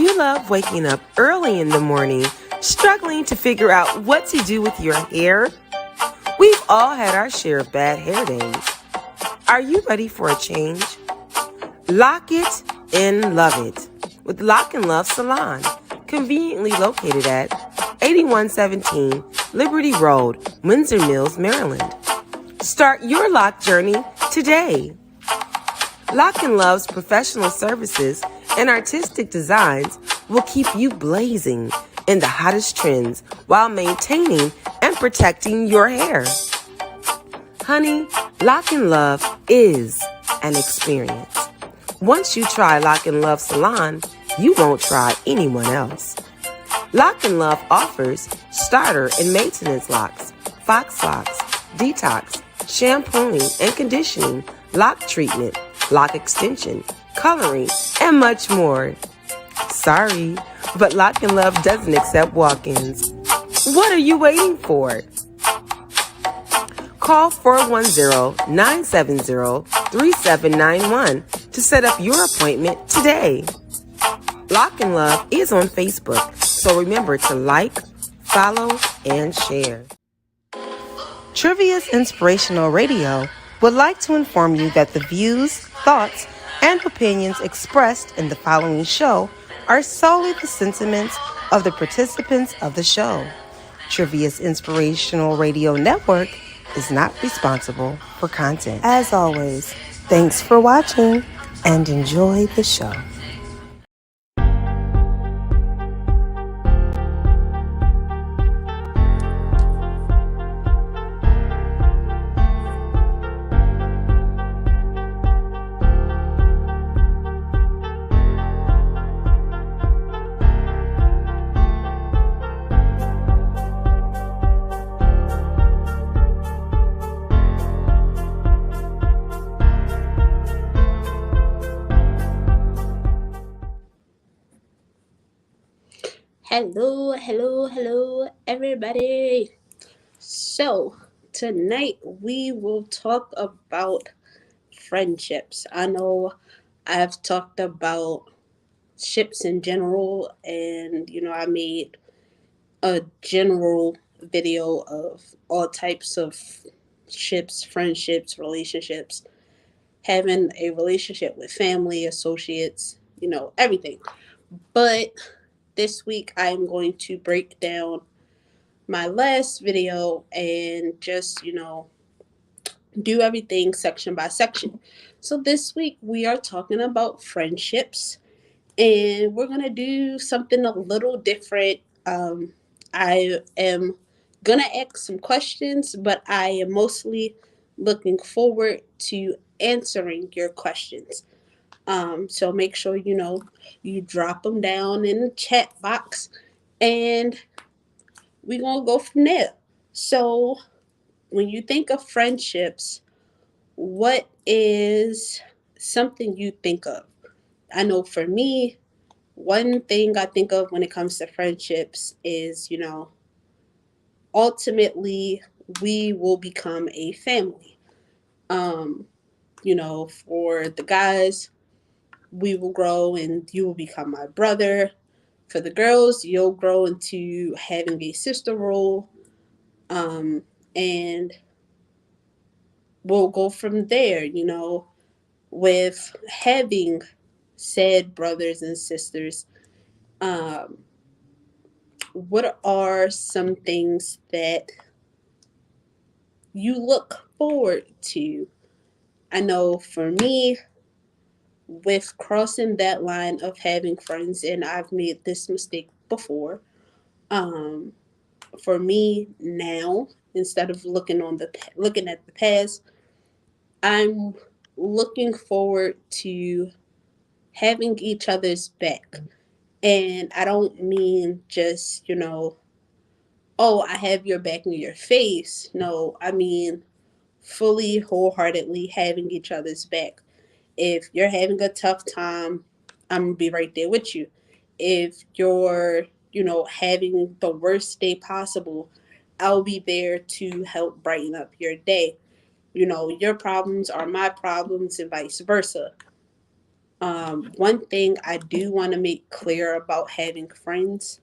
you love waking up early in the morning, struggling to figure out what to do with your hair? We've all had our share of bad hair days. Are you ready for a change? Lock it and love it with Lock and Love Salon, conveniently located at 8117 Liberty Road, Windsor Mills, Maryland. Start your lock journey today. Lock and Love's professional services and artistic designs will keep you blazing in the hottest trends while maintaining and protecting your hair. Honey, Lock and Love is an experience. Once you try Lock and Love Salon, you won't try anyone else. Lock and Love offers starter and maintenance locks, fox locks, detox, shampooing and conditioning, lock treatment, lock extension, coloring, and much more. Sorry, but Lock and Love doesn't accept walk-ins. What are you waiting for? Call 410-970-3791 to set up your appointment today. Lock and Love is on Facebook, so remember to like, follow, and share. Trivia's Inspirational Radio would like to inform you that the views, thoughts, and opinions expressed in the following show are solely the sentiments of the participants of the show. Trivia's Inspirational Radio Network is not responsible for content. As always, thanks for watching and enjoy the show. Hello, everybody. So, tonight we will talk about friendships. I know I've talked about ships in general, and I made a general video of all types of ships, friendships, relationships, having a relationship with family, associates, everything. But this week I'm going to break down my last video and just, do everything section by section. So this week we are talking about friendships, and we're going to do something a little different. I am going to ask some questions, but I am mostly looking forward to answering your questions. So make sure, you drop them down in the chat box, and we're going to go from there. So when you think of friendships, what is something you think of? I know for me, one thing I think of when it comes to friendships is, ultimately we will become a family. For the guys, we will grow and you will become my brother. For the girls, you'll grow into having a sister role. And we'll go from there, with having said brothers and sisters. What are some things that you look forward to? I know for me, with crossing that line of having friends, and I've made this mistake before, for me now, instead of looking at the past, I'm looking forward to having each other's back. And I don't mean just, oh, I have your back in your face. No, I mean fully, wholeheartedly having each other's back. If you're having a tough time, I'm going to be right there with you. If you're, having the worst day possible, I'll be there to help brighten up your day. Your problems are my problems and vice versa. One thing I do want to make clear about having friends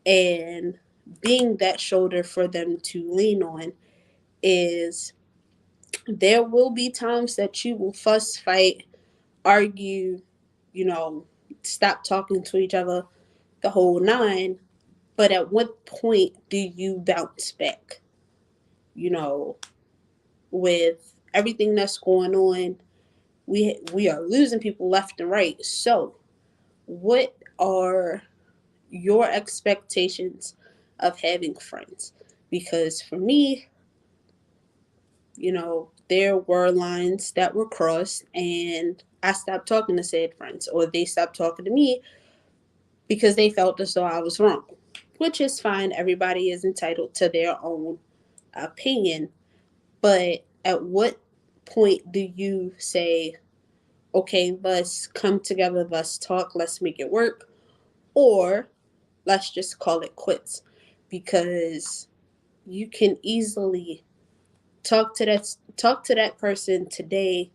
and being that shoulder for them to lean on is there will be times that you will fuss, fight, argue, you know, stop talking to each other, the whole nine. But at what point do you bounce back? You know, with everything that's going on, we are losing people left and right. So, what are your expectations of having friends? Because for me, there were lines that were crossed and I stopped talking to said friends, or they stopped talking to me because they felt as though I was wrong, which is fine. Everybody is entitled to their own opinion. But at what point do you say, okay, let's come together, let's talk, let's make it work, or let's just call it quits? Because you can easily talk to that person today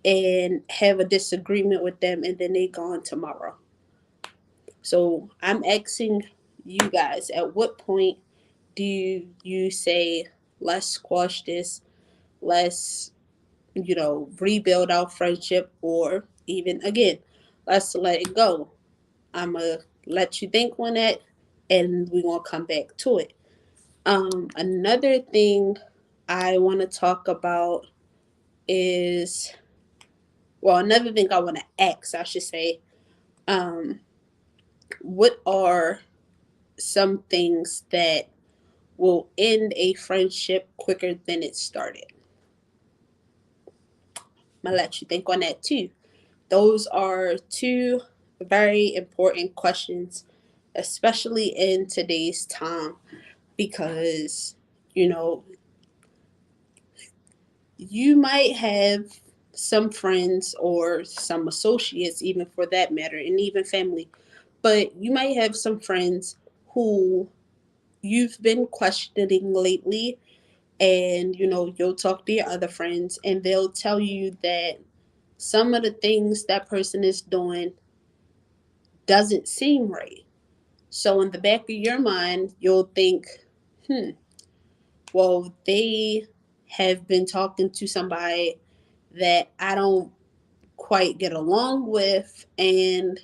and have a disagreement with them and then they gone tomorrow. So I'm asking you guys, at what point do you say, let's squash this, let's, rebuild our friendship, or even again, let's let it go? I'm going to let you think on that and we're going to come back to it. Another thing I want to talk about is, well, another thing I want to ask, I should say, um, what are some things that will end a friendship quicker than it started? I'm going to let you think on that too. Those are two very important questions, especially in today's time, because, you know, you might have some friends or some associates, even for that matter, and even family, but you might have some friends who you've been questioning lately, and you'll talk to your other friends and they'll tell you that some of the things that person is doing doesn't seem right. So in the back of your mind, you'll think, well, they have been talking to somebody that I don't quite get along with, and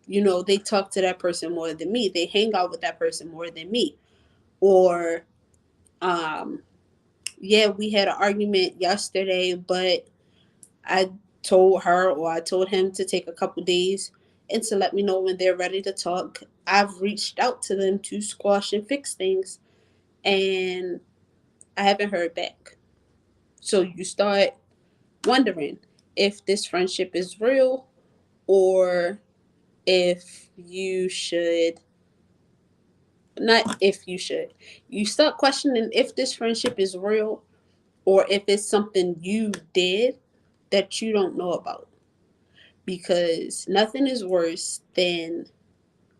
they talk to that person more than me, they hang out with that person more than me, or um yeah, we had an argument yesterday, but I told her or I told him to take a couple days and to let me know when they're ready to talk. I've reached out to them to squash and fix things, and I haven't heard back. So you start wondering if this friendship is real, or if you should, not if you should, you start questioning if this friendship is real, or if it's something you did that you don't know about. Because nothing is worse than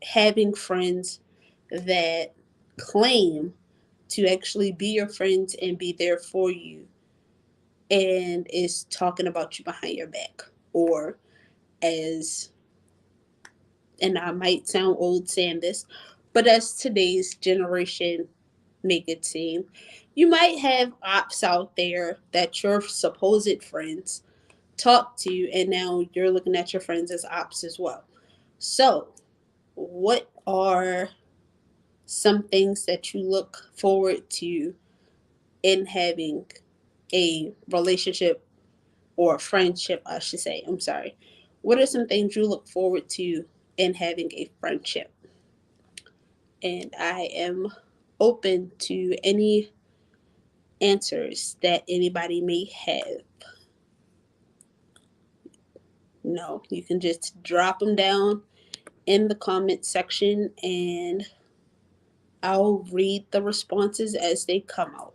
having friends that claim to actually be your friends and be there for you, and is talking about you behind your back, or as, and I might sound old saying this, but as today's generation make it seem, you might have ops out there that your supposed friends talk to, and now you're looking at your friends as ops as well. So, what are some things that you look forward to in having a relationship, or a friendship, I should say? I'm sorry. What are some things you look forward to in having a friendship? And I am open to any answers that anybody may have. No, you can just drop them down in the comment section and I'll read the responses as they come out.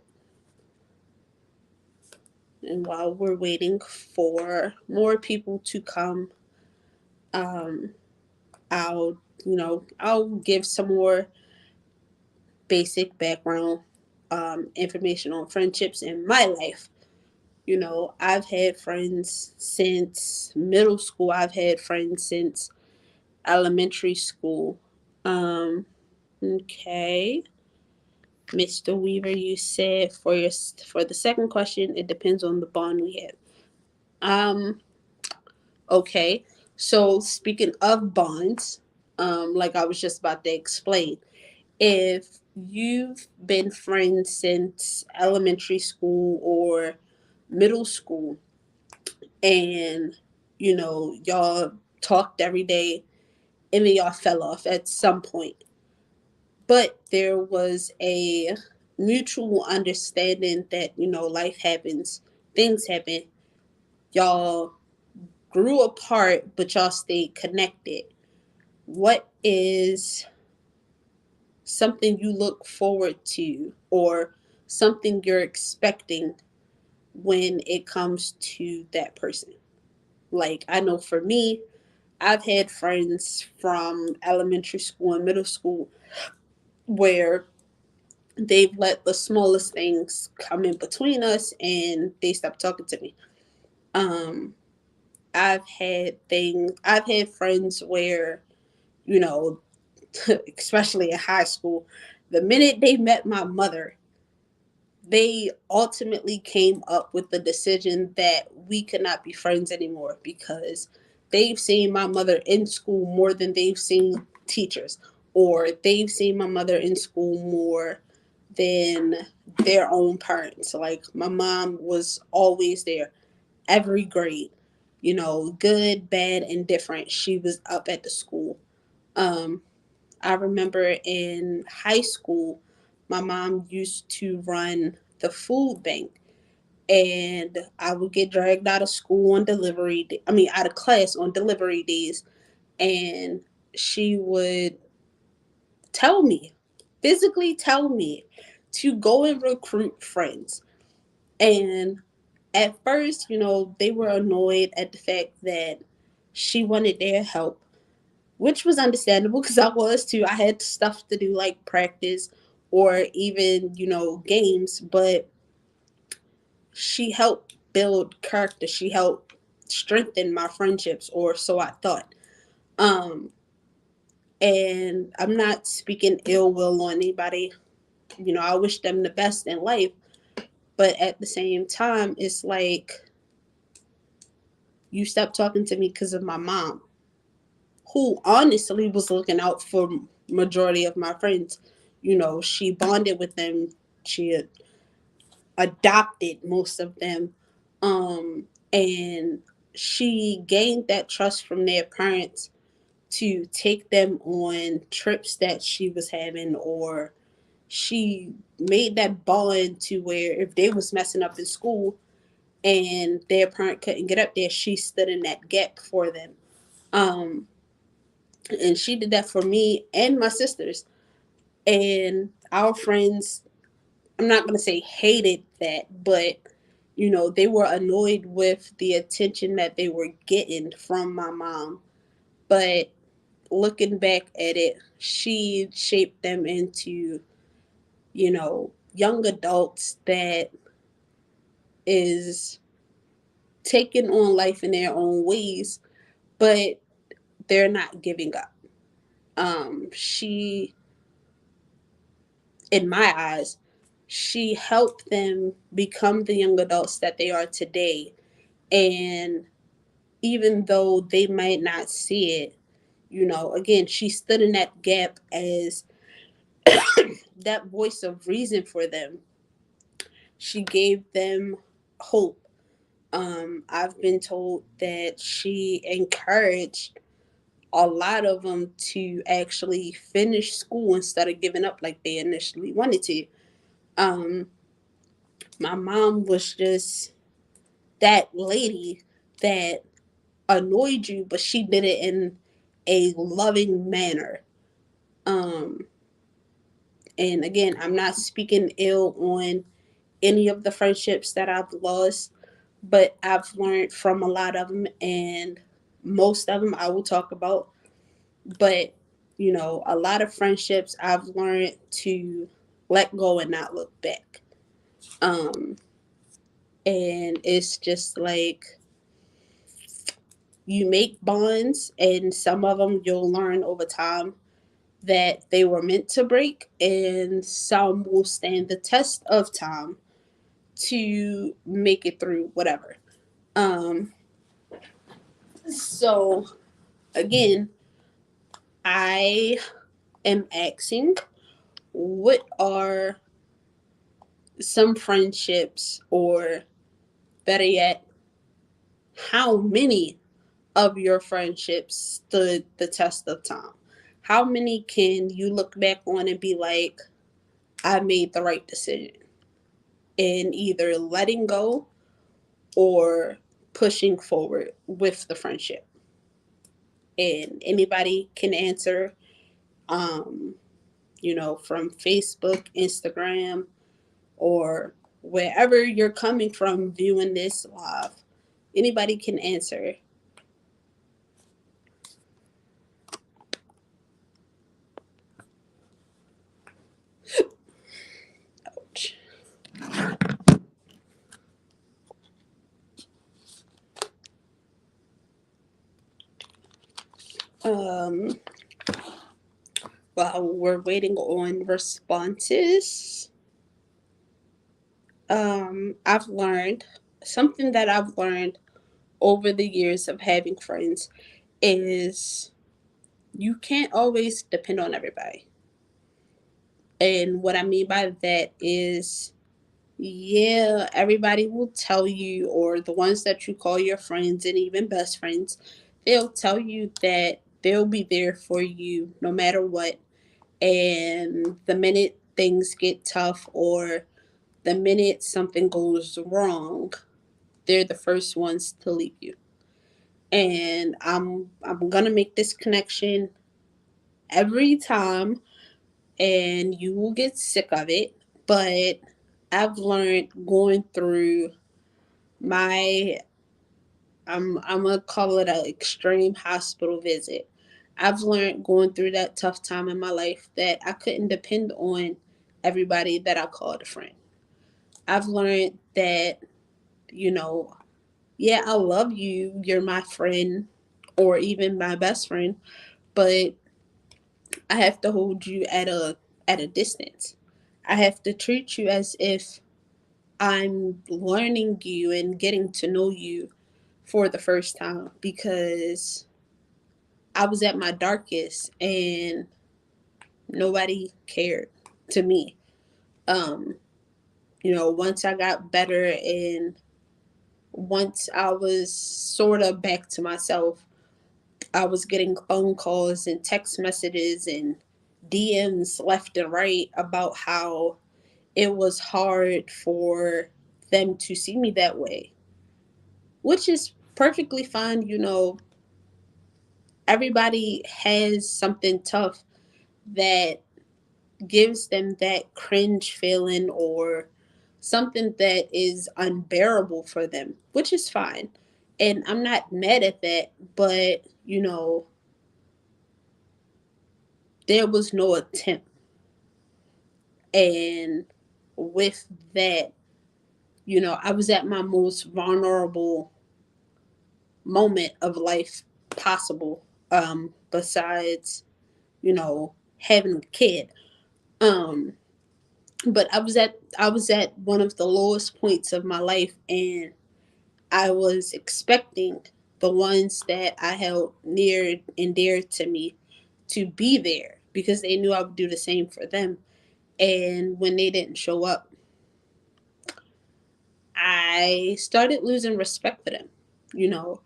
And while we're waiting for more people to come, um, I'll give some more basic background information on friendships in my life. I've had friends since middle school. I've had friends since elementary school. Um, okay. Mr. Weaver, you said for the second question, it depends on the bond we have. Um, okay. So speaking of bonds, like I was just about to explain, if you've been friends since elementary school or middle school, and y'all talked every day, and then y'all fell off at some point, but there was a mutual understanding that life happens, things happen, y'all grew apart but y'all stayed connected. What is something you look forward to, or something you're expecting when it comes to that person? Like, I know for me, I've had friends from elementary school and middle school where they've let the smallest things come in between us and they stopped talking to me. Um, I've had friends where, you know, especially in high school, the minute they met my mother, they ultimately came up with the decision that we could not be friends anymore because they've seen my mother in school more than they've seen teachers, or they've seen my mother in school more than their own parents. Like, my mom was always there, every grade, good, bad, and different. She was up at the school. Um, I remember in high school, my mom used to run the food bank, and I would get dragged out of school on out of class on delivery days, and she would tell me, physically tell me, to go and recruit friends. And at first, they were annoyed at the fact that she wanted their help, which was understandable because I was too. I had stuff to do like practice or even, games, but she helped build character. She helped strengthen my friendships, or so I thought. Um, and I'm not speaking ill will on anybody. I wish them the best in life, but at the same time, it's like, you stopped talking to me because of my mom, who honestly was looking out for majority of my friends. She bonded with them. She adopted most of them. And she gained that trust from their parents to take them on trips that she was having, or she made that bond to where if they was messing up in school and their parent couldn't get up there, she stood in that gap for them. Um, and she did that for me and my sisters. And our friends, I'm not going to say hated that, but they were annoyed with the attention that they were getting from my mom. But looking back at it, she shaped them into, young adults that is taking on life in their own ways, but they're not giving up. She, in my eyes, she helped them become the young adults that they are today. And even though they might not see it, again, she stood in that gap as that voice of reason for them. She gave them hope. I've been told that she encouraged a lot of them to actually finish school instead of giving up like they initially wanted to. Um, my mom was just that lady that annoyed you, but she did it in a loving manner. Um, and again, I'm not speaking ill on any of the friendships that I've lost, but I've learned from a lot of them, and most of them I will talk about. But, a lot of friendships I've learned to let go and not look back. Um, And it's just like you make bonds, and some of them you'll learn over time that they were meant to break, and some will stand the test of time to make it through whatever. Um, so, again, I am asking, what are some friendships, or better yet, how many of your friendships stood the test of time? How many can you look back on and be like, I made the right decision in either letting go or pushing forward with the friendship? And anybody can answer, um, from Facebook, Instagram, or wherever you're coming from viewing this live. Anybody can answer. Ouch. Um, while we're waiting on responses, I've learned something that I've learned over the years of having friends is you can't always depend on everybody. And what I mean by that is, yeah, everybody will tell you, or the ones that you call your friends and even best friends, they'll tell you that they'll be there for you no matter what. And the minute things get tough, or the minute something goes wrong, they're the first ones to leave you. And I'm gonna make this connection every time, and you will get sick of it. But I've learned going through my I'm gonna call it an extreme hospital visit. I've learned going through that tough time in my life that I couldn't depend on everybody that I called a friend. I've learned that, you know, yeah, I love you, you're my friend, or even my best friend, but I have to hold you at a distance. I have to treat you as if I'm learning you and getting to know you for the first time, because I was at my darkest and nobody cared to me. Um, once I got better, and once I was sort of back to myself, I was getting phone calls and text messages and DMs left and right about how it was hard for them to see me that way, which is perfectly fine. Everybody has something tough that gives them that cringe feeling, or something that is unbearable for them, which is fine. And I'm not mad at that, but there was no attempt. And with that, I was at my most vulnerable moment of life possible, besides, having a kid. Um, but I was at one of the lowest points of my life, and I was expecting the ones that I held near and dear to me to be there, because they knew I would do the same for them. And when they didn't show up, I started losing respect for them. You know,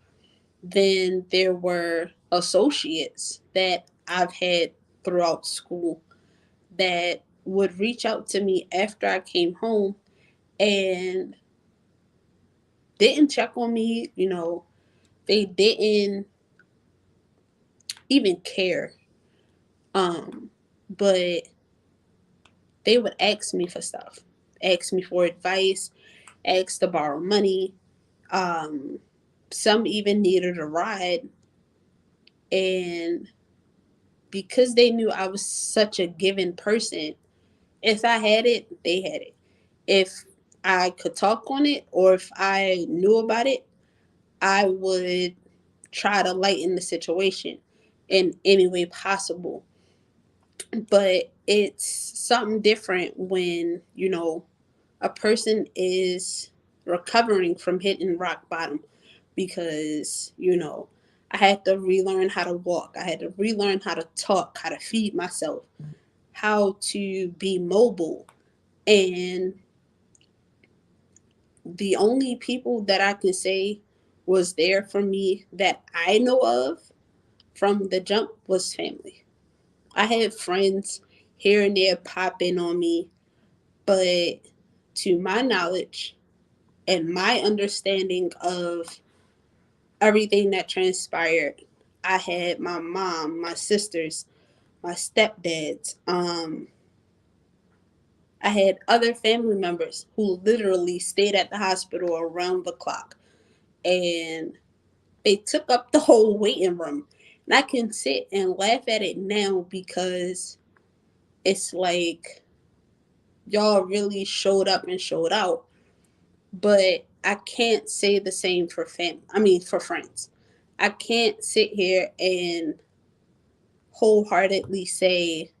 then there were associates that I've had throughout school that would reach out to me after I came home and didn't check on me. They didn't even care. But they would ask me for stuff, ask me for advice, ask to borrow money. Um, some even needed a ride. And because they knew I was such a giving person, if I had it, they had it. If I could talk on it or if I knew about it, I would try to lighten the situation in any way possible. But it's something different when, a person is recovering from hitting rock bottom because, I had to relearn how to walk. I had to relearn how to talk, how to feed myself, how to be mobile. And the only people that I can say was there for me that I know of from the jump was family. I had friends here and there pop in on me, but to my knowledge and my understanding of everything that transpired, I had my mom, my sisters, my stepdads. I had other family members who literally stayed at the hospital around the clock, and they took up the whole waiting room. And I can sit and laugh at it now because it's like y'all really showed up and showed out. But I can't say the same for for friends. I can't sit here and wholeheartedly say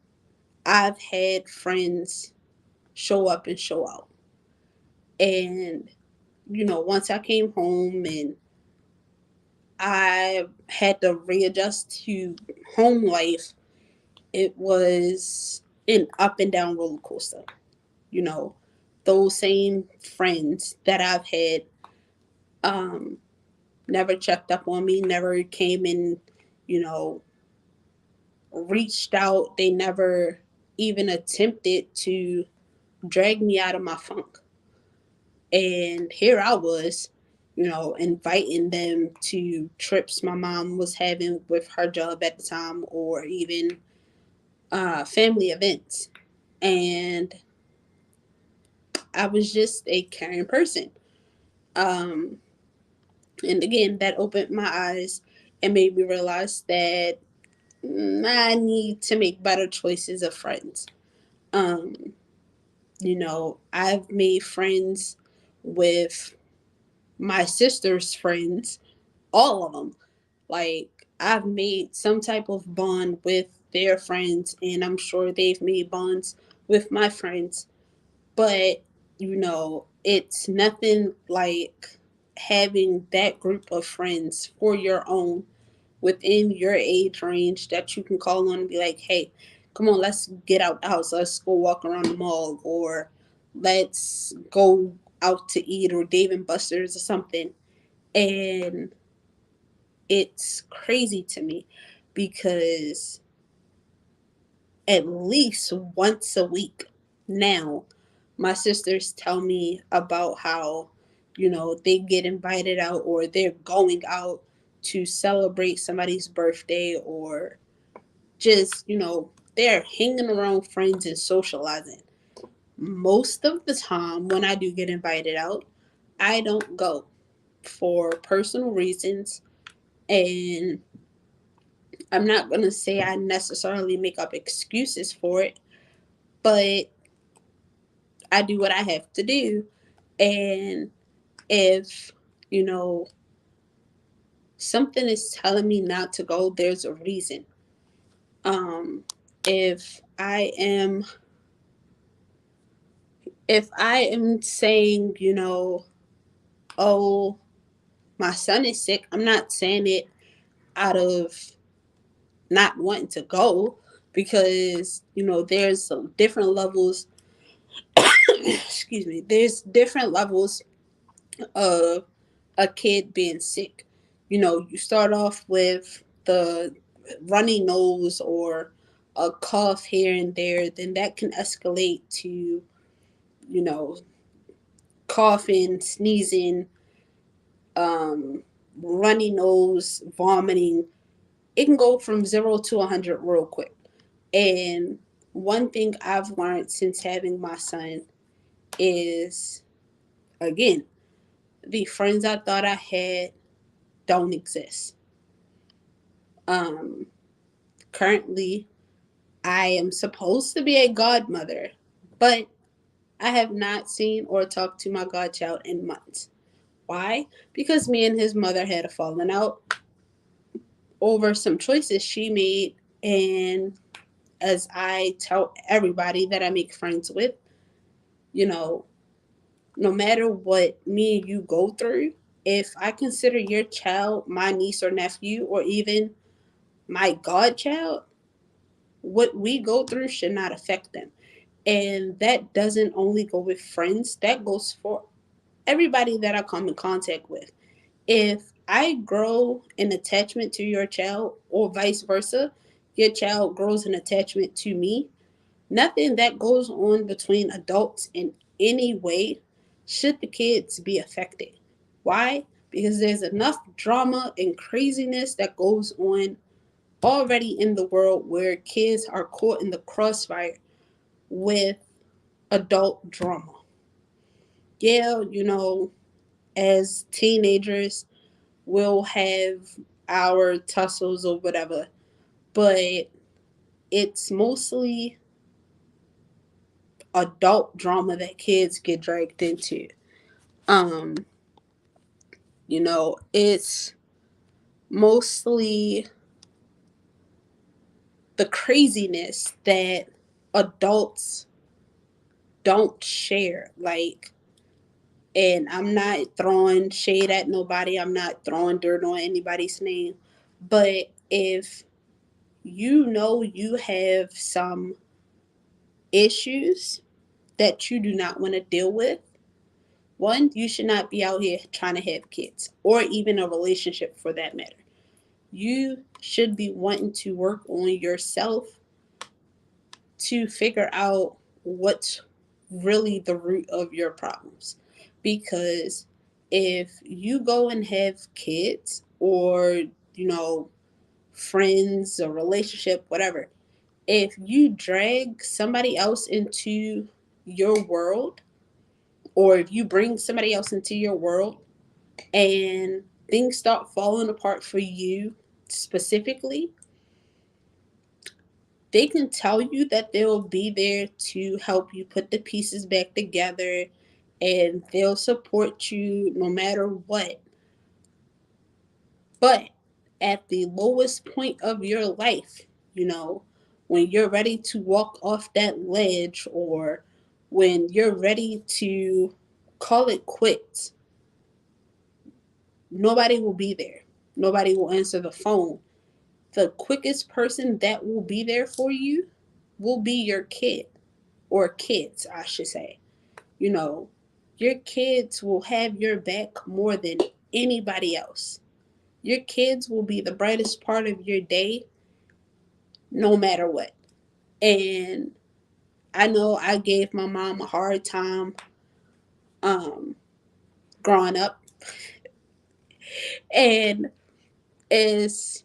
I've had friends show up and show out. And once I came home and I had to readjust to home life, it was an up and down roller coaster. You know, those same friends that I've had um, never checked up on me, never came and, you know, reached out. They never even attempted to drag me out of my funk. And here I was, inviting them to trips my mom was having with her job at the time, or even family events. And I was just a caring person. Um, and again, that opened my eyes and made me realize that I need to make better choices of friends. Um, I've made friends with my sister's friends, all of them. Like, I've made some type of bond with their friends, and I'm sure they've made bonds with my friends. But, it's nothing like having that group of friends for your own within your age range that you can call on and be like, hey, come on, let's get out the house. Let's go walk around the mall, or let's go out to eat, or Dave and Buster's or something. And it's crazy to me because at least once a week now, my sisters tell me about how, they get invited out or they're going out to celebrate somebody's birthday, or just, they're hanging around friends and socializing. Most of the time, when I do get invited out, I don't go for personal reasons. And I'm not going to say I necessarily make up excuses for it, but I do what I have to do. And if, you know, something is telling me not to go, there's a reason. Um, if I am if I am saying, oh, my son is sick, I'm not saying it out of not wanting to go, because, there's some different levels. Excuse me. There's different levels of a kid being sick. You start off with the runny nose or a cough here and there, then that can escalate to, you know, coughing, sneezing, runny nose, vomiting. It can go from 0 to 100 real quick. And one thing I've learned since having my son is, again, the friends I thought I had don't exist. Um, Currently, I am supposed to be a godmother, but I have not seen or talked to my godchild in months. Why? Because me and his mother had a falling out over some choices she made. And as I tell everybody that I make friends with, you know, no matter what me and you go through, if I consider your child my niece or nephew, or even my godchild, what we go through should not affect them. And that doesn't only go with friends, that goes for everybody that I come in contact with. If I grow an attachment to your child, or vice versa, your child grows an attachment to me, nothing that goes on between adults in any way should the kids be affected. Why? Because there's enough drama and craziness that goes on already in the world where kids are caught in the crossfire with adult drama. Yeah, as teenagers, we'll have our tussles or whatever, but it's mostly adult drama that kids get dragged into. Um, it's mostly the craziness that adults don't share. Like, and I'm not throwing shade at nobody, I'm not throwing dirt on anybody's name, but if you have some issues that you do not want to deal with, one, you should not be out here trying to have kids or even a relationship for that matter. You should be wanting to work on yourself to figure out what's really the root of your problems. Because if you go and have kids, or, friends, or relationship, whatever, if you drag somebody else into your world, or if you bring somebody else into your world and things start falling apart for you specifically, they can tell you that they'll be there to help you put the pieces back together, and they'll support you no matter what. But at the lowest point of your life, when you're ready to walk off that ledge, or when you're ready to call it quits, nobody will be there. Nobody will answer the phone. The quickest person that will be there for you will be your kid, or kids, I should say. You know, your kids will have your back more than anybody else. Your kids will be the brightest part of your day, no matter what. And I know I gave my mom a hard time um, growing up. And it's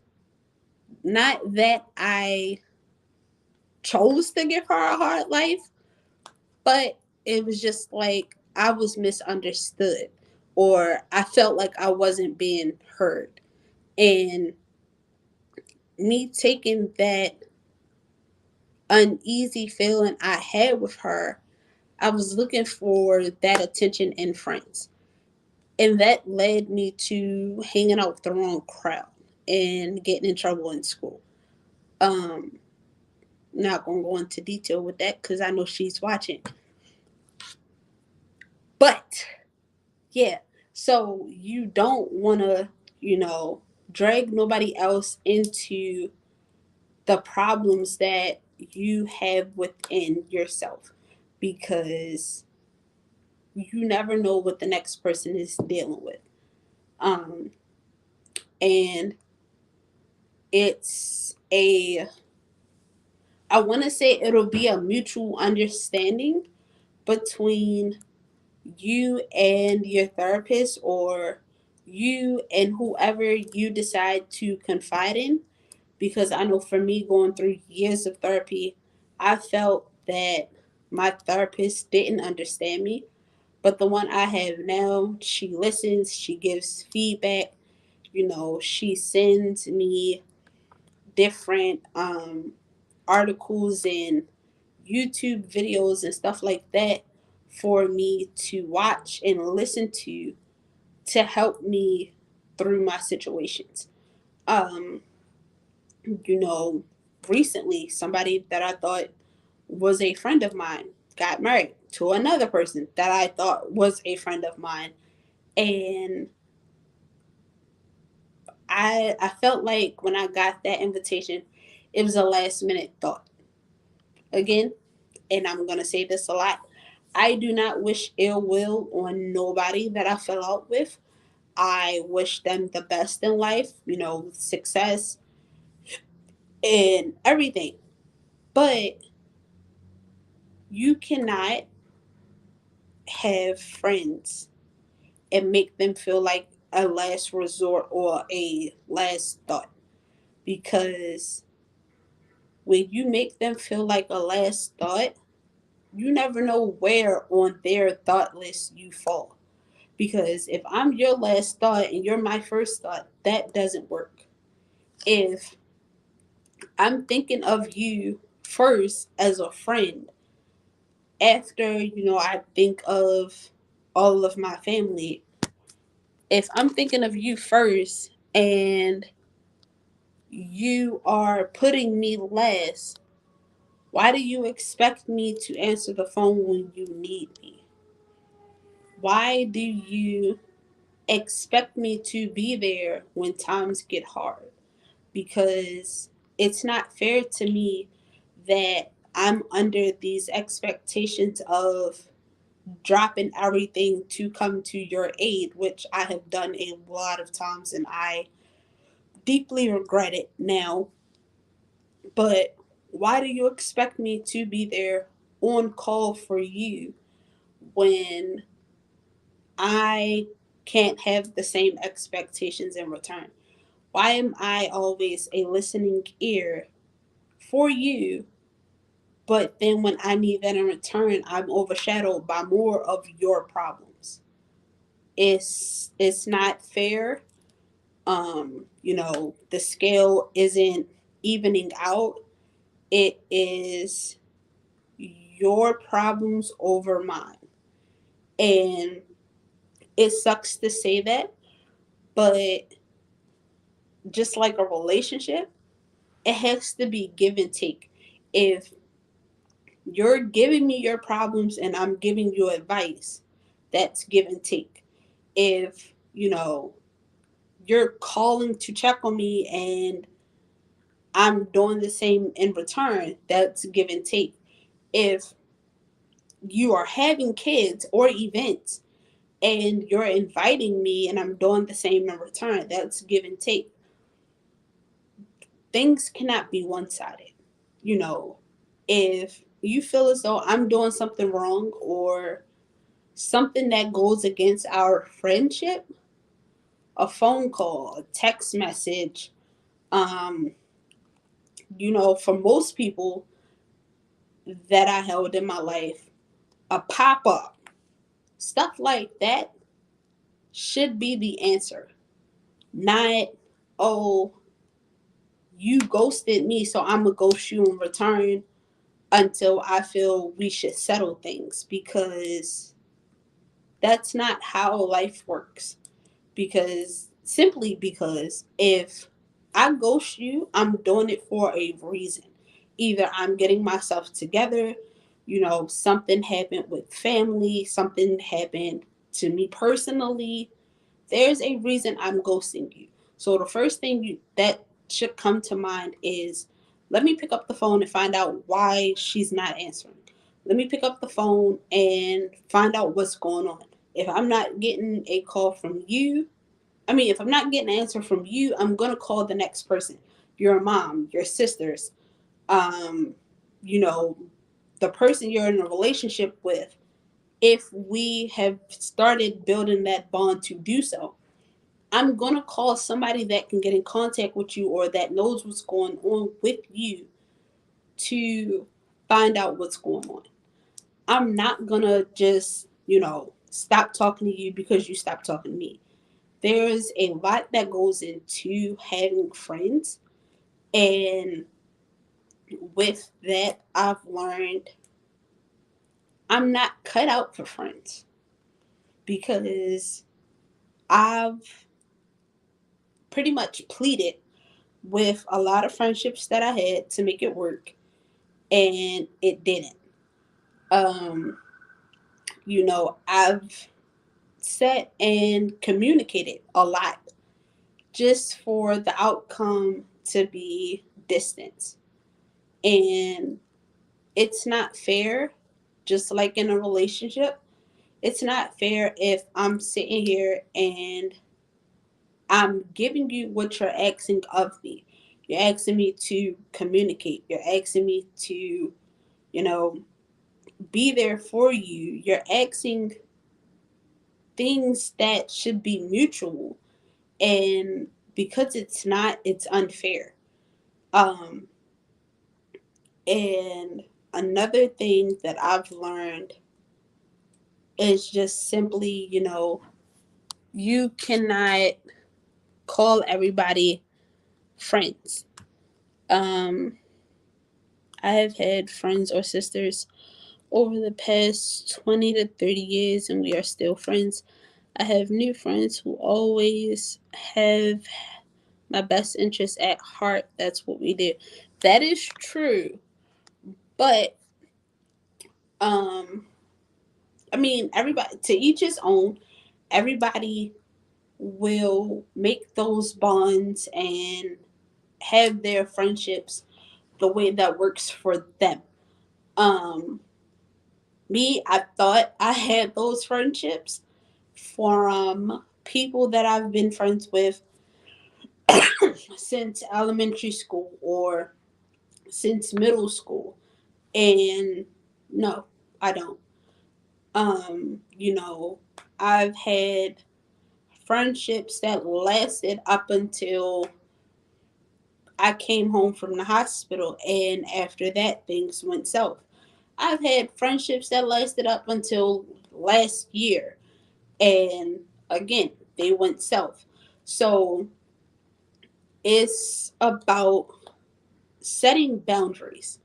not that I chose to give her a hard life, but it was just like I was misunderstood, or I felt like I wasn't being heard. And me taking that uneasy feeling I had with her, I was looking for that attention in friends. And that led me to hanging out with the wrong crowd and getting in trouble in school. Um, Not gonna go into detail with that because I know she's watching. But yeah, so you don't wanna, you know, drag nobody else into the problems that you have within yourself, because you never know what the next person is dealing with. Um, and it's I want to say it'll be a mutual understanding between you and your therapist, or you and whoever you decide to confide in. Because I know for me, going through years of therapy, I felt that my therapist didn't understand me. But the one I have now, she listens, she gives feedback, she sends me different articles and YouTube videos and stuff like that for me to watch and listen to help me through my situations. Um, you know, recently somebody that I thought was a friend of mine got married to another person that I thought was a friend of mine. And I felt like when I got that invitation, it was a last minute thought. Again, and I'm gonna say this a lot, I do not wish ill will on nobody that I fell out with. I wish them the best in life, success and everything. But you cannot have friends and make them feel like a last resort or a last thought. Because when you make them feel like a last thought, you never know where on their thought list you fall. Because if I'm your last thought and you're my first thought, that doesn't work. If I'm thinking of you first as a friend, after, I think of all of my family, if I'm thinking of you first and you are putting me last, why do you expect me to answer the phone when you need me? Why do you expect me to be there when times get hard? Because it's not fair to me that I'm under these expectations of dropping everything to come to your aid, which I have done a lot of times and I deeply regret it now. But why do you expect me to be there on call for you when I can't have the same expectations in return? Why am I always a listening ear for you, but then when I need that in return, I'm overshadowed by more of your problems? It's not fair. The scale isn't evening out. It is your problems over mine. And it sucks to say that, but just like a relationship, it has to be give and take. If you're giving me your problems and I'm giving you advice, that's give and take. If, you're calling to check on me and I'm doing the same in return, that's give and take. If you are having kids or events and you're inviting me and I'm doing the same in return, that's give and take. Things cannot be one sided. You know, if you feel as though I'm doing something wrong or something that goes against our friendship, a phone call, a text message, um, for most people that I held in my life, a pop up, stuff like that should be the answer. Not, oh, you ghosted me, so I'm going to ghost you in return until I feel we should settle things, because that's not how life works. Simply because if I ghost you, I'm doing it for a reason. Either I'm getting myself together, something happened with family, something happened to me personally. There's a reason I'm ghosting you. So the first thing that should come to mind is, let me pick up the phone and find out why she's not answering. Let me pick up the phone and find out what's going on. If I'm not getting a call from you, if I'm not getting an answer from you, I'm going to call the next person. Your mom, your sisters, um, you know, the person you're in a relationship with. If we have started building that bond to do so, I'm going to call somebody that can get in contact with you or that knows what's going on with you to find out what's going on. I'm not going to just, stop talking to you because you stopped talking to me. There's a lot that goes into having friends. And with that, I've learned I'm not cut out for friends because I've pretty much pleaded with a lot of friendships that I had to make it work, and it didn't. Um, I've sat and communicated a lot just for the outcome to be distance. And it's not fair, just like in a relationship. It's not fair if I'm sitting here and I'm giving you what you're asking of me. You're asking me to communicate. You're asking me to, you know, be there for you. You're asking things that should be mutual. And because it's not, it's unfair. Um, and another thing that I've learned is just simply, you cannot call everybody friends. Um, I have had friends or sisters over the past 20 to 30 years, and we are still friends. I have new friends who always have my best interest at heart. That's what we do. That is true. But, um, I mean, everybody, to each his own, everybody will make those bonds and have their friendships the way that works for them. Um, I thought I had those friendships from people that I've been friends with since elementary school or since middle school. And no, I don't. I've had friendships that lasted up until I came home from the hospital, and after that, things went south. I've had friendships that lasted up until last year, and again, they went south. So it's about setting boundaries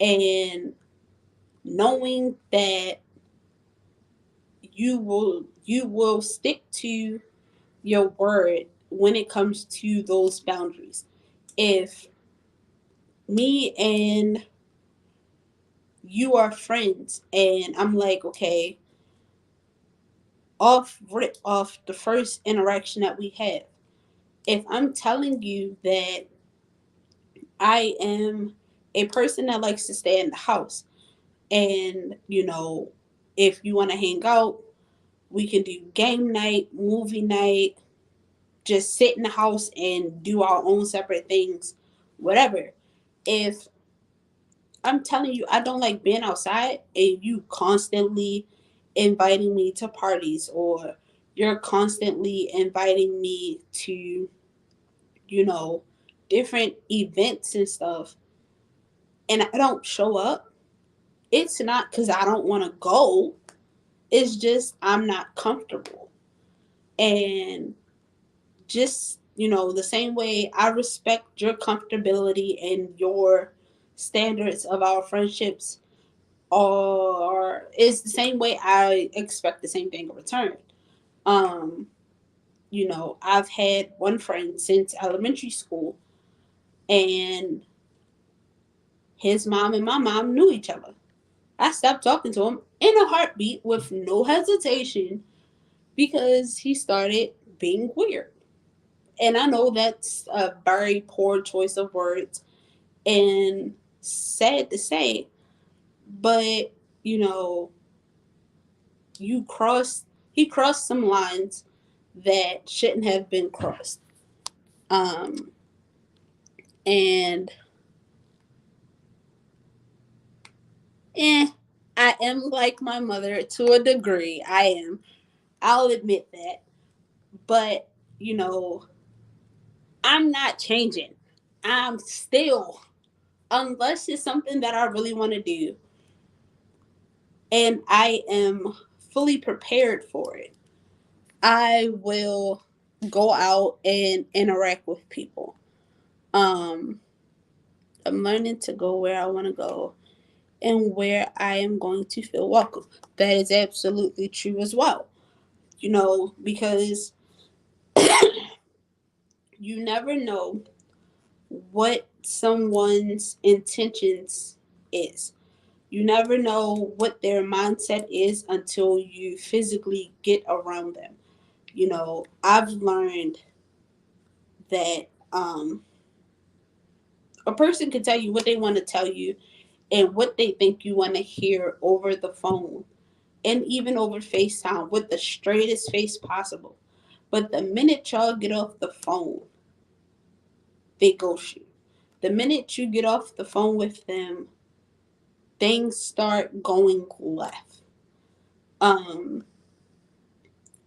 and knowing that you will stick to your word when it comes to those boundaries. If me and you are friends and I'm like, okay, off rip off the first interaction that we have, if I'm telling you that I am a person that likes to stay in the house, and if you want to hang out, we can do game night, movie night, just sit in the house and do our own separate things, whatever. If I'm telling you I don't like being outside and you constantly inviting me to parties, or you're constantly inviting me to, you know, different events and stuff, and I don't show up, it's not because I don't want to go. It's just I'm not comfortable. And just, the same way I respect your comfortability and your standards of our friendships, or is the same way I expect the same thing in return. Um, I've had one friend since elementary school, and his mom and my mom knew each other. I stopped talking to him in a heartbeat with no hesitation because he started being weird. And I know that's a very poor choice of words and sad to say, but you know, you crossed he crossed some lines that shouldn't have been crossed. Um and eh, I am like my mother to a degree. I am. I'll admit that. But, you know, I'm not changing. I'm still, unless it's something that I really want to do and I am fully prepared for it, I will go out and interact with people. Um, I'm learning to go where I want to go and where I am going to feel welcome. That is absolutely true as well. Because you never know what someone's intentions is. You never know what their mindset is until you physically get around them. I've learned that a person can tell you what they want to tell you and what they think you want to hear over the phone and even over FaceTime with the straightest face possible. But the minute y'all get off the phone, they ghost you. The minute you get off the phone with them, things start going left. Um,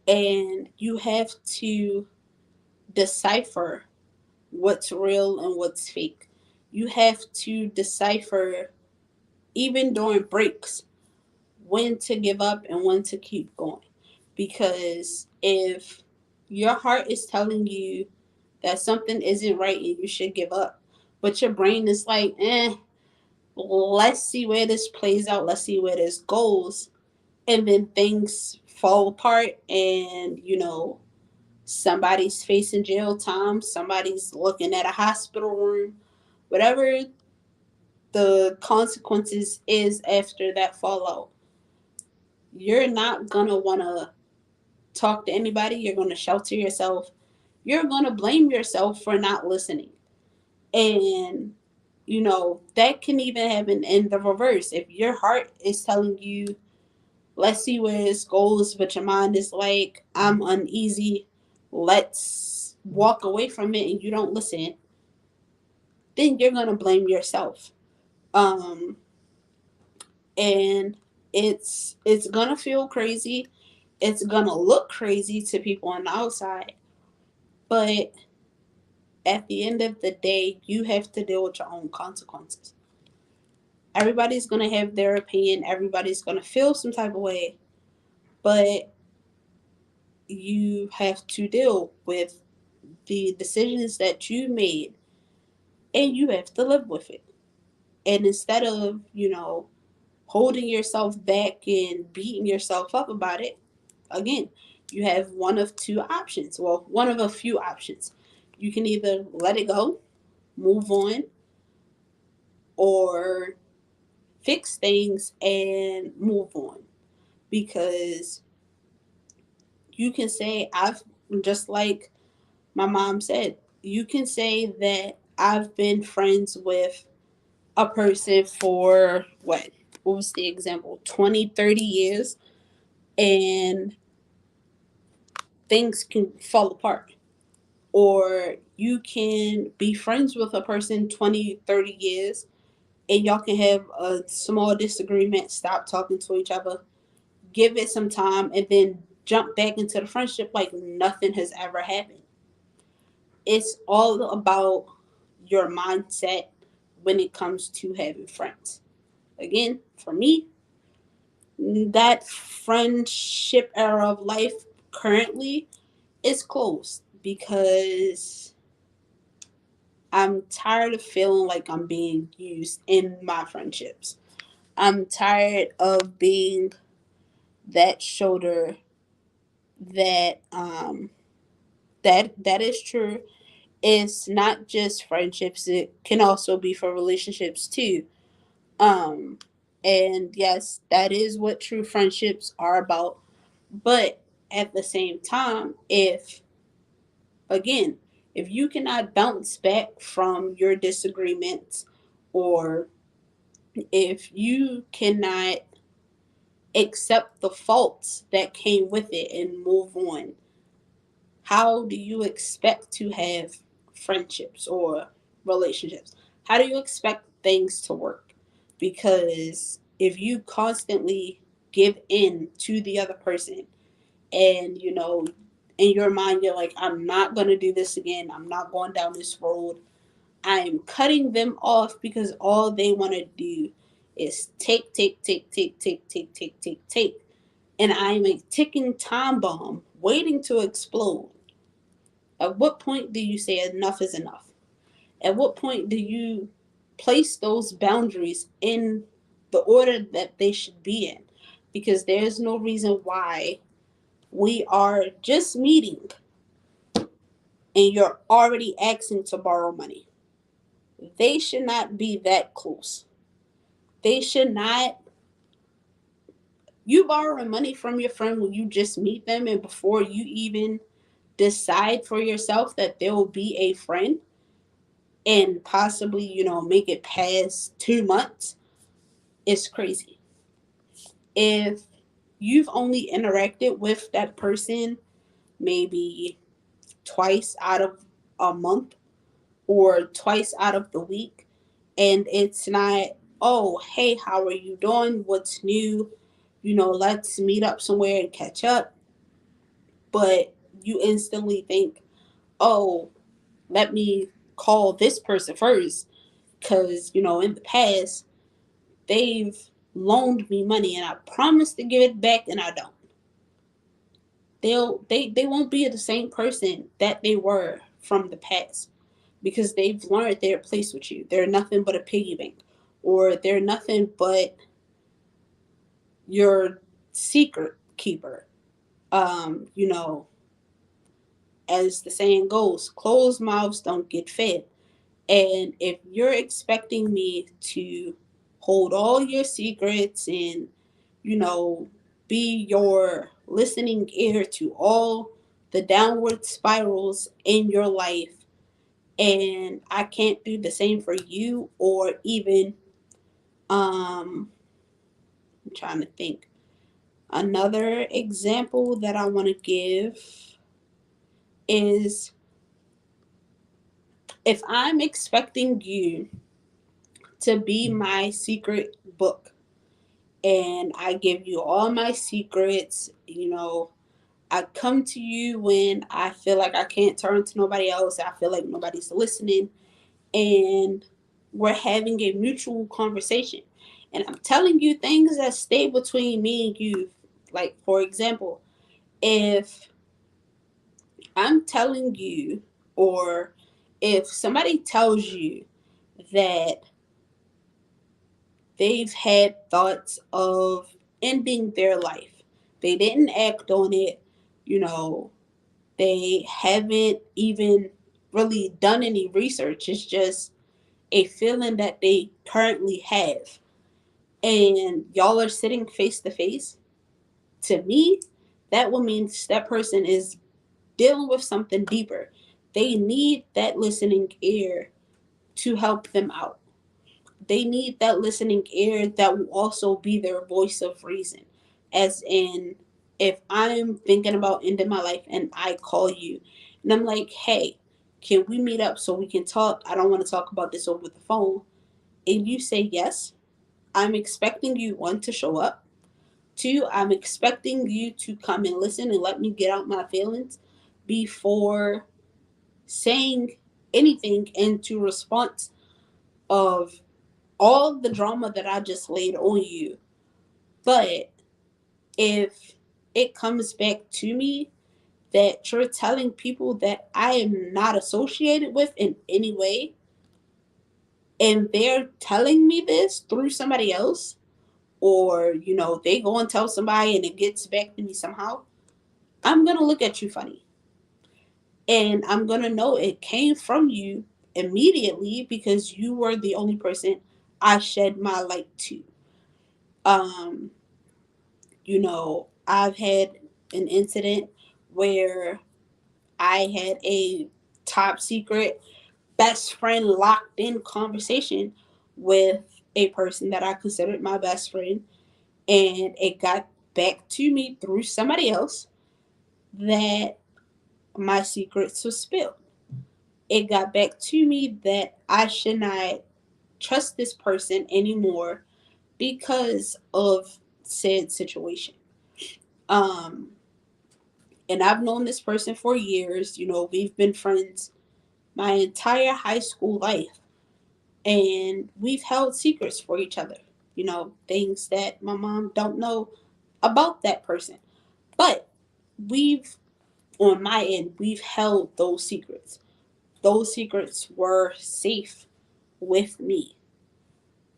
and you have to decipher what's real and what's fake. You have to decipher, even during breaks, when to give up and when to keep going. Because if your heart is telling you that something isn't right and you should give up, but your brain is like, let's see where this plays out, let's see where this goes, and then things fall apart and somebody's facing jail time, somebody's looking at a hospital room, whatever the consequences is after that fallout, you're not gonna wanna talk to anybody. You're gonna shelter yourself. You're gonna blame yourself for not listening. And that can even happen in the reverse. If your heart is telling you, let's see where this goes, but your mind is like, I'm uneasy, let's walk away from it, and you don't listen, then you're gonna blame yourself. Um, and it's gonna feel crazy. It's gonna look crazy to people on the outside, but at the end of the day, you have to deal with your own consequences. Everybody's gonna have their opinion. Everybody's gonna feel some type of way, but you have to deal with the decisions that you made, and you have to live with it. And instead of holding yourself back and beating yourself up about it, again, you have one of two options. Well, one of a few options. You can either let it go, move on, or fix things and move on. Because you can say, just like my mom said, you can say that I've been friends with a person for what was the example, 20, 30 years, and things can fall apart. Or you can be friends with a person 20, 30 years, and y'all can have a small disagreement, stop talking to each other, give it some time, and then jump back into the friendship like nothing has ever happened. It's all about your mindset when it comes to having friends. Again, for me, that friendship era of life currently is closed because I'm tired of feeling like I'm being used in my friendships. I'm tired of being that shoulder that is true. It's not just friendships, it can also be for relationships too. Um and yes, that is what true friendships are about. But at the same time, again, if you cannot bounce back from your disagreements, or if you cannot accept the faults that came with it and move on, how do you expect to have friendships or relationships? How do you expect things to work? Because if you constantly give in to the other person, and in your mind you're like, I'm not going to do this again, I'm not going down this road, I'm cutting them off, because all they want to do is take, take, take, take, take, take, take, take, take. And I'm a ticking time bomb waiting to explode. At what point do you say enough is enough? At what point do you place those boundaries in the order that they should be in, because there's no reason why we are just meeting and you're already asking to borrow money. They should not be that close. They should not. You borrowing money from your friend when you just meet them and before you even decide for yourself that they'll be a friend and possibly, make it past 2 months, is crazy. If you've only interacted with that person maybe twice out of a month or twice out of the week, and it's not, oh, hey, how are you doing? What's new? Let's meet up somewhere and catch up. But you instantly think, oh, let me call this person first because, in the past, they've loaned me money and I promised to give it back and I don't. They won't be the same person that they were from the past because they've learned their place with you. They're nothing but a piggy bank, or they're nothing but your secret keeper. You know, as the saying goes, closed mouths don't get fed. And if you're expecting me to hold all your secrets and, you know, be your listening ear to all the downward spirals in your life, and I can't do the same for you, or even, I'm trying to think. Another example that I want to give is, if I'm expecting you to be my secret book and I give you all my secrets, I come to you when I feel like I can't turn to nobody else, I feel like nobody's listening, and we're having a mutual conversation. And I'm telling you things that stay between me and you. Like, for example, if I'm telling you, or if somebody tells you that they've had thoughts of ending their life, they didn't act on it, you know, they haven't even really done any research, it's just a feeling that they currently have, and y'all are sitting face to face, to me, that would mean that person is dealing with something deeper. They need that listening ear to help them out. They need that listening ear that will also be their voice of reason. As in, if I'm thinking about ending my life and I call you and I'm like, hey, can we meet up so we can talk? I don't want to talk about this over the phone. And you say yes, I'm expecting you, one, to show up. Two, I'm expecting you to come and listen and let me get out my feelings before saying anything into response of all the drama that I just laid on you. But if it comes back to me that you're telling people that I am not associated with in any way, and they're telling me this through somebody else, or, they go and tell somebody and it gets back to me somehow, I'm going to look at you funny. And I'm going to know it came from you immediately because you were the only person I shed my light to. Um, I've had an incident where I had a top secret, best friend locked in conversation with a person that I considered my best friend. And it got back to me through somebody else that my secrets were spilled. It got back to me that I should not trust this person anymore because of said situation. Um, and I've known this person for years. We've been friends my entire high school life, and we've held secrets for each other. Things that my mom don't know about that person. But we've, on my end, we've held those secrets. Those secrets were safe with me.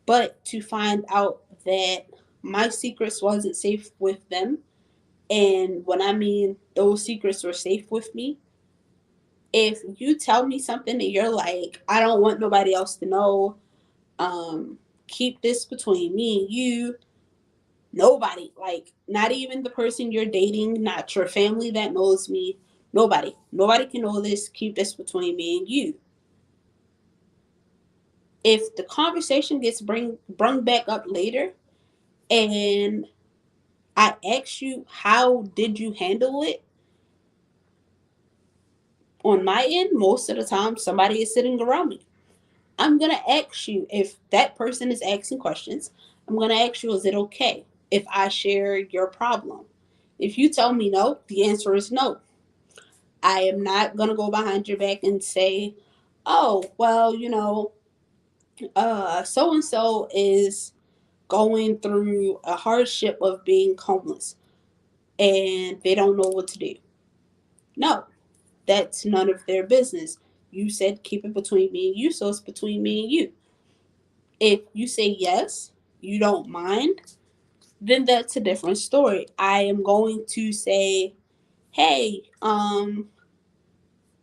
But to find out that my secrets wasn't safe with them. And when I mean those secrets were safe with me, if you tell me something and you're like, I don't want nobody else to know, um, keep this between me and you, nobody, like not even the person you're dating, not your family that knows me, nobody can know this, keep this between me and you. If the conversation gets brung back up later and I ask you how did you handle it, on my end, most of the time somebody is sitting around me. I'm gonna ask you, if that person is asking questions, I'm gonna ask you, is it okay if I share your problem? If you tell me no, the answer is no. I am not gonna go behind your back and say, oh, well, so and so is going through a hardship of being homeless and they don't know what to do. No, that's none of their business. You said keep it between me and you, so it's between me and you. If you say yes, you don't mind, then that's a different story. I am going to say, hey,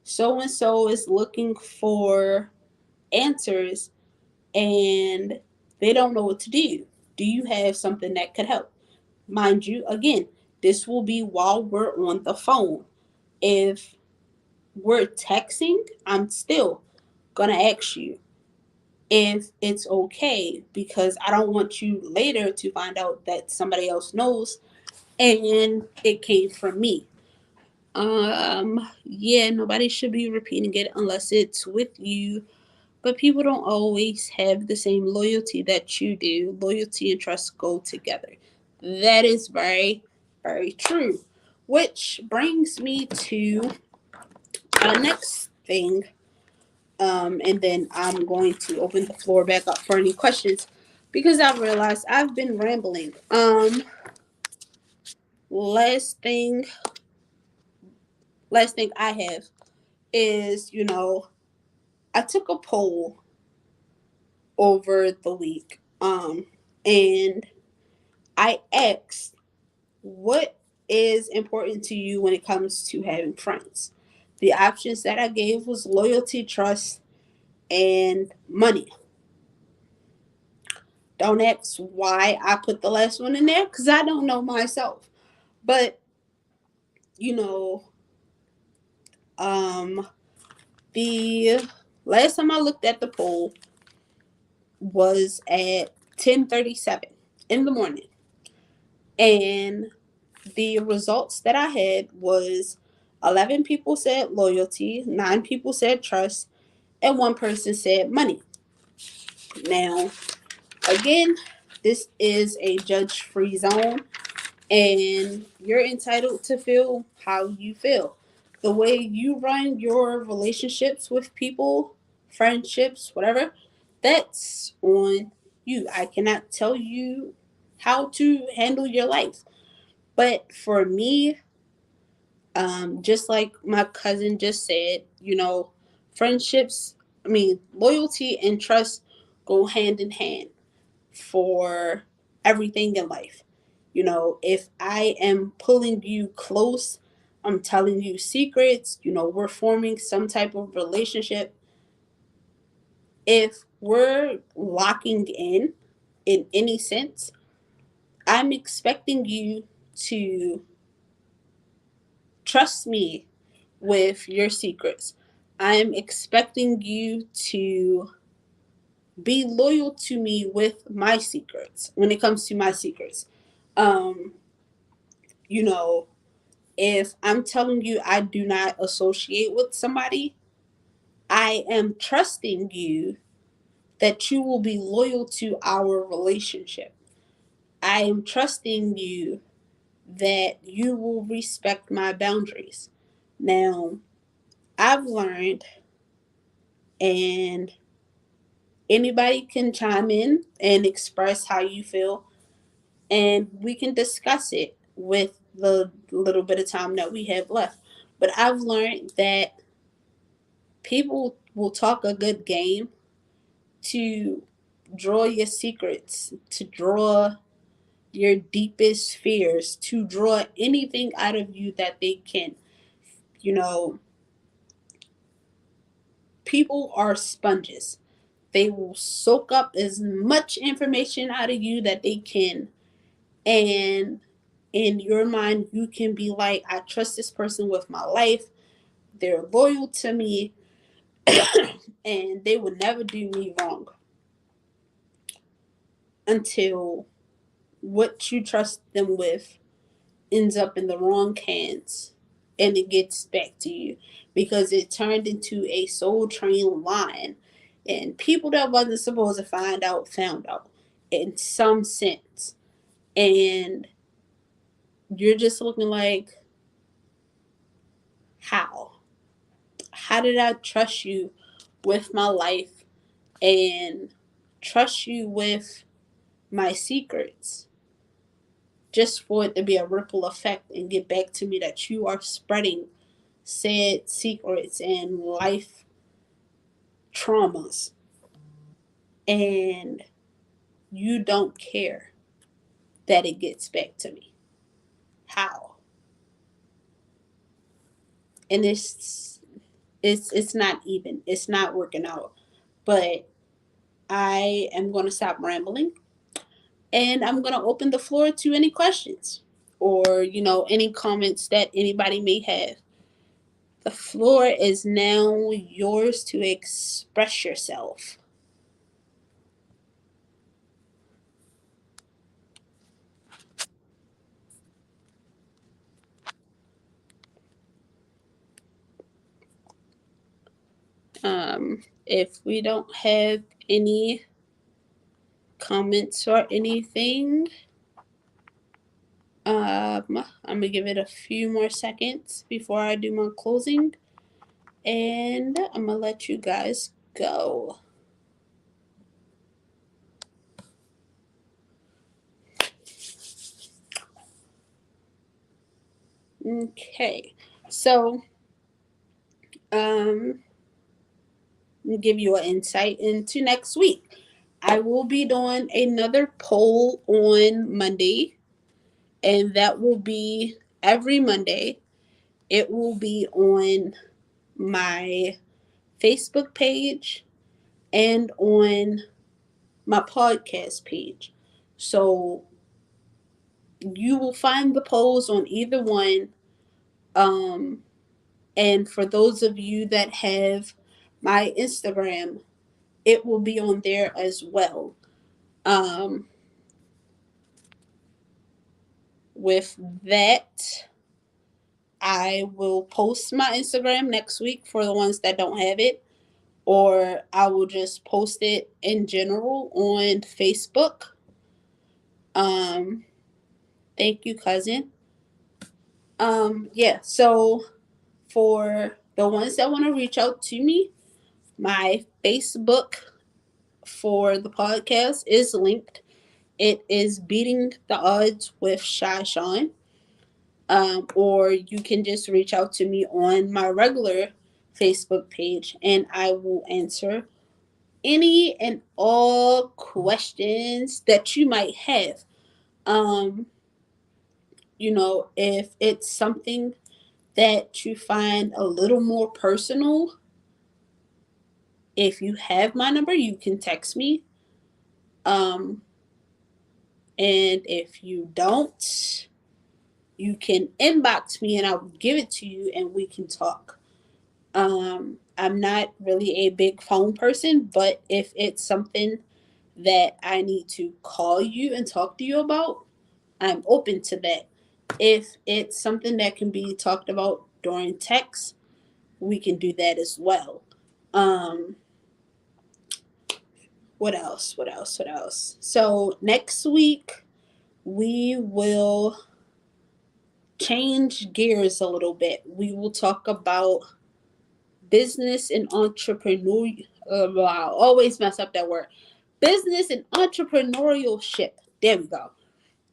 so and so is looking for answers and they don't know what to do. Do you have something that could help? Mind you, again, this will be while we're on the phone. If we're texting, I'm still gonna ask you if it's okay, because I don't want you later to find out that somebody else knows and it came from me. Yeah, nobody should be repeating it unless it's with you, but people don't always have the same loyalty that you do. Loyalty and trust go together. That is very, very true. Which brings me to our next thing. And then I'm going to open the floor back up for any questions because I've realized I've been rambling. Last thing, last thing I have is, I took a poll over the week, and I asked, what is important to you when it comes to having friends? The options that I gave was loyalty, trust, and money. Don't ask why I put the last one in there because I don't know myself. But, you know, um, the last time I looked at the poll was at 10:37 in the morning. And the results that I had was 11 people said loyalty, 9 people said trust, and 1 person said money. Now, again, this is a judge-free zone, and you're entitled to feel how you feel. The way you run your relationships with people, friendships, whatever, that's on you. I cannot tell you how to handle your life. But for me, just like my cousin just said, friendships, loyalty and trust go hand in hand for everything in life. If I am pulling you close, I'm telling you secrets, we're forming some type of relationship. If we're locking in any sense, I'm expecting you to trust me with your secrets. I'm expecting you to be loyal to me with my secrets when it comes to my secrets. Um, you know, if I'm telling you I do not associate with somebody, I am trusting you that you will be loyal to our relationship. I am trusting you that you will respect my boundaries. Now, I've learned, and anybody can chime in and express how you feel, and we can discuss it with the little bit of time that we have left. But I've learned that people will talk a good game to draw your secrets, to draw your deepest fears, to draw anything out of you that they can. You know, people are sponges. They will soak up as much information out of you that they can. And in your mind, you can be like, I trust this person with my life. They're loyal to me and they would never do me wrong, until what you trust them with ends up in the wrong hands and it gets back to you because it turned into a soul train line. And people that wasn't supposed to find out found out in some sense. And you're just looking like, how? How did I trust you with my life and trust you with my secrets just for it to be a ripple effect and get back to me that you are spreading said secrets and life traumas and you don't care that it gets back to me? How? And it's not even. It's not working out. But I am going to stop rambling and I'm going to open the floor to any questions or, any comments that anybody may have. The floor is now yours to express yourself. If we don't have any comments or anything, I'm gonna give it a few more seconds before I do my closing, and I'm gonna let you guys go. Okay, so give you an insight into next week. I will be doing another poll on Monday, and that will be every Monday. It will be on my Facebook page and on my podcast page. So you will find the polls on either one. Um, and for those of you that have my Instagram, it will be on there as well. Um, with that, I will post my Instagram next week for the ones that don't have it, or I will just post it in general on Facebook. Um, thank you, cousin. Yeah, so for the ones that want to reach out to me, my Facebook for the podcast is linked. It is Beating the Odds with Shyy Shaunn. Or you can just reach out to me on my regular Facebook page and I will answer any and all questions that you might have. Um, if it's something that you find a little more personal, if you have my number, you can text me. Um, and if you don't, you can inbox me and I'll give it to you and we can talk. I'm not really a big phone person, but if it's something that I need to call you and talk to you about, I'm open to that. If it's something that can be talked about during text, we can do that as well. Um, what else? What else? What else? So next week we will change gears a little bit. We will talk about business and entrepreneur. Wow, always mess up that word. Business and entrepreneurship. There we go.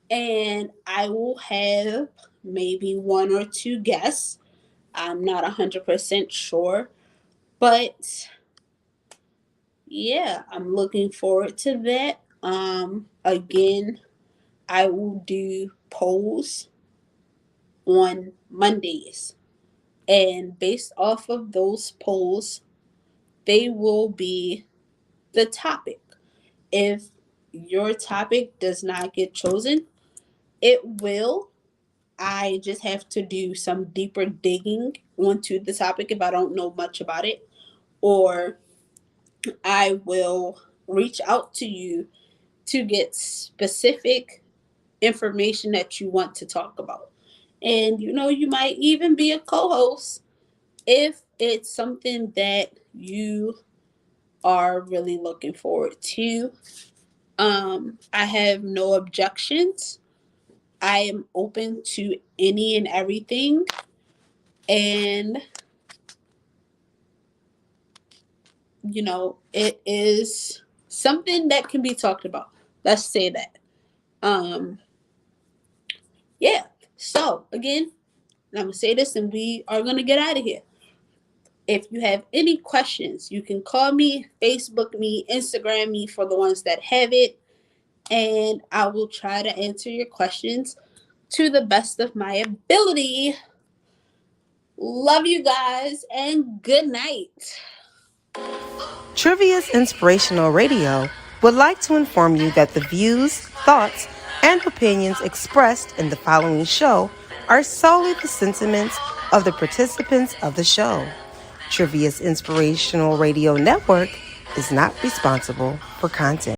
And I will have maybe one or two guests. I'm not 100% sure, but yeah, I'm looking forward to that. Again, I will do polls on Mondays. And based off of those polls, they will be the topic. If your topic does not get chosen, it will. I just have to do some deeper digging onto the topic if I don't know much about it. Or I will reach out to you to get specific information that you want to talk about. And you might even be a co host if it's something that you are really looking forward to. I have no objections. I am open to any and everything. And, it is something that can be talked about. Let's say that. Um, yeah. So, again, I'm going to say this and we are going to get out of here. If you have any questions, you can call me, Facebook me, Instagram me for the ones that have it, and I will try to answer your questions to the best of my ability. Love you guys and good night. Trivia's Inspirational Radio would like to inform you that the views, thoughts, and opinions expressed in the following show are solely the sentiments of the participants of the show. Trivia's Inspirational Radio Network is not responsible for content.